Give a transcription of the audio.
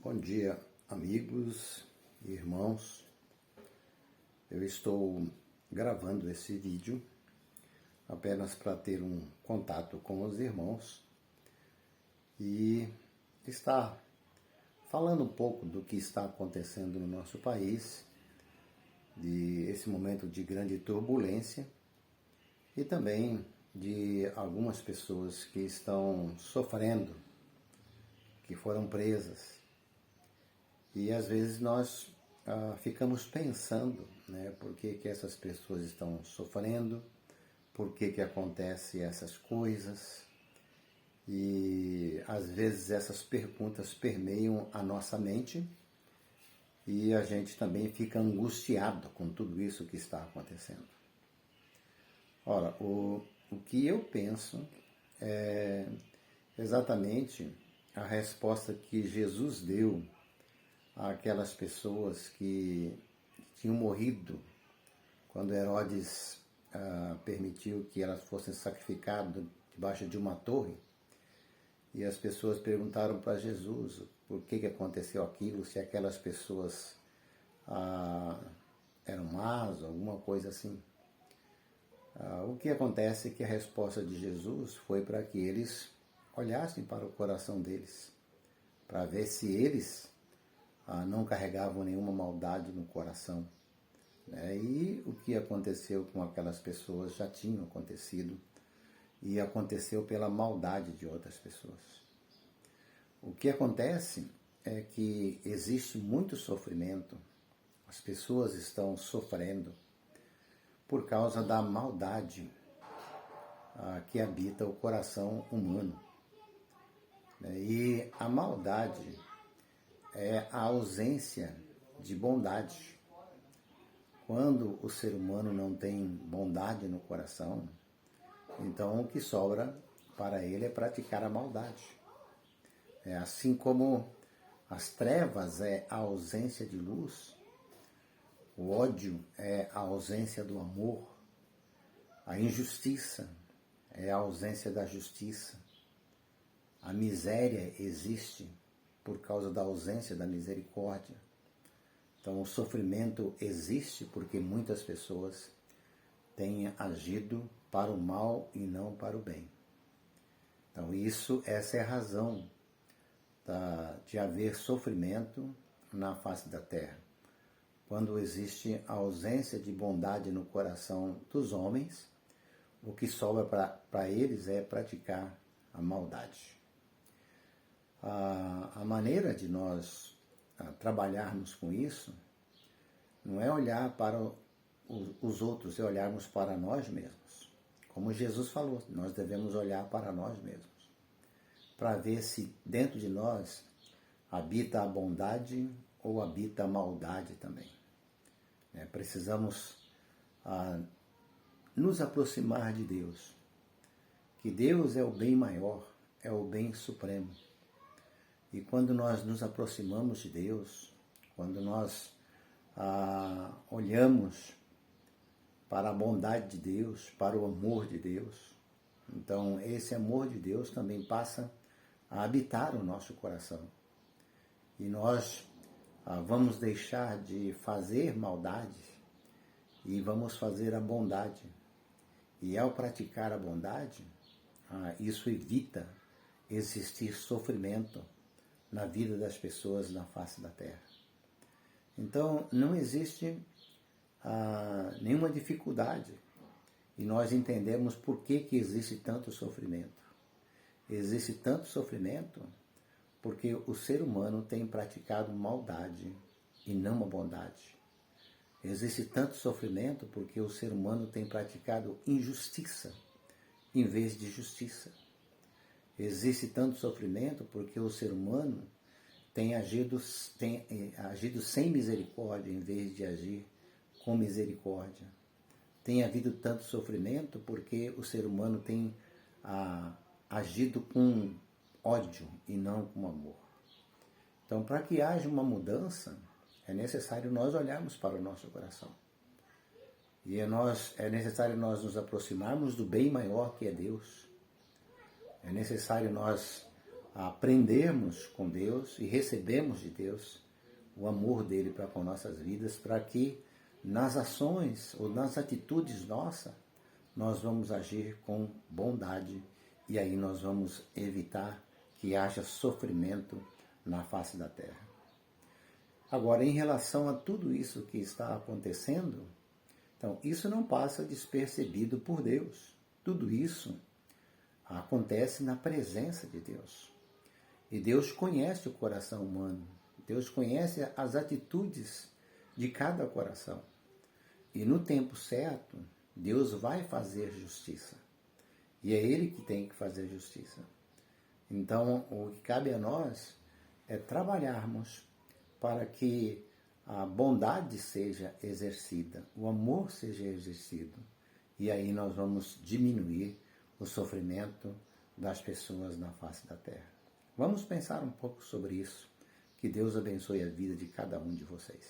Bom dia, amigos e irmãos. Eu estou gravando esse vídeo apenas para ter um contato com os irmãos e estar falando um pouco do que está acontecendo no nosso país, de esse momento de grande turbulência e também de algumas pessoas que estão sofrendo, que foram presas. E às vezes nós ficamos pensando, por que essas pessoas estão sofrendo, por que acontecem essas coisas. E às vezes essas perguntas permeiam a nossa mente e a gente também fica angustiado com tudo isso que está acontecendo. Ora, o que eu penso é exatamente a resposta que Jesus deu àquelas pessoas que tinham morrido quando Herodes permitiu que elas fossem sacrificadas debaixo de uma torre. E as pessoas perguntaram para Jesus por que aconteceu aquilo, se aquelas pessoas eram más, alguma coisa assim. O que acontece é que a resposta de Jesus foi para que eles olhassem para o coração deles, para ver se eles não carregavam nenhuma maldade no coração. E o que aconteceu com aquelas pessoas já tinha acontecido e aconteceu pela maldade de outras pessoas. O que acontece é que existe muito sofrimento, as pessoas estão sofrendo por causa da maldade que habita o coração humano. E a maldade é a ausência de bondade. Quando o ser humano não tem bondade no coração, então o que sobra para ele é praticar a maldade. Assim como as trevas é a ausência de luz, o ódio é a ausência do amor, a injustiça é a ausência da justiça, a miséria existe por causa da ausência da misericórdia. Então o sofrimento existe porque muitas pessoas têm agido para o mal e não para o bem. Então essa é a razão de haver sofrimento na face da terra. Quando existe a ausência de bondade no coração dos homens, o que sobra para eles é praticar a maldade. A maneira de nós trabalharmos com isso não é olhar para os outros, é olharmos para nós mesmos. Como Jesus falou, nós devemos olhar para nós mesmos, para ver se dentro de nós habita a bondade ou habita a maldade também. Precisamos nos aproximar de Deus, que Deus é o bem maior, é o bem supremo. E quando nós nos aproximamos de Deus, quando nós olhamos para a bondade de Deus, para o amor de Deus, então esse amor de Deus também passa a habitar o nosso coração. E nós vamos deixar de fazer maldade e vamos fazer a bondade. E ao praticar a bondade, isso evita existir sofrimento na vida das pessoas na face da terra. Então, não existe nenhuma dificuldade e nós entendemos por que existe tanto sofrimento. Existe tanto sofrimento porque o ser humano tem praticado maldade e não a bondade. Existe tanto sofrimento porque o ser humano tem praticado injustiça em vez de justiça. Existe tanto sofrimento porque o ser humano tem agido sem misericórdia em vez de agir com misericórdia. Tem havido tanto sofrimento porque o ser humano tem agido com ódio e não com amor. Então, para que haja uma mudança, é necessário nós olharmos para o nosso coração. E é necessário nós nos aproximarmos do bem maior que é Deus. É necessário nós aprendermos com Deus e recebemos de Deus o amor dele para com nossas vidas, para que nas ações ou nas atitudes nossas, nós vamos agir com bondade e aí nós vamos evitar que haja sofrimento na face da terra. Agora, em relação a tudo isso que está acontecendo, então, isso não passa despercebido por Deus. Tudo isso acontece na presença de Deus. E Deus conhece o coração humano. Deus conhece as atitudes de cada coração. E no tempo certo, Deus vai fazer justiça. E é Ele que tem que fazer justiça. Então, o que cabe a nós é trabalharmos para que a bondade seja exercida, o amor seja exercido. E aí nós vamos diminuir o sofrimento das pessoas na face da terra. Vamos pensar um pouco sobre isso. Que Deus abençoe a vida de cada um de vocês.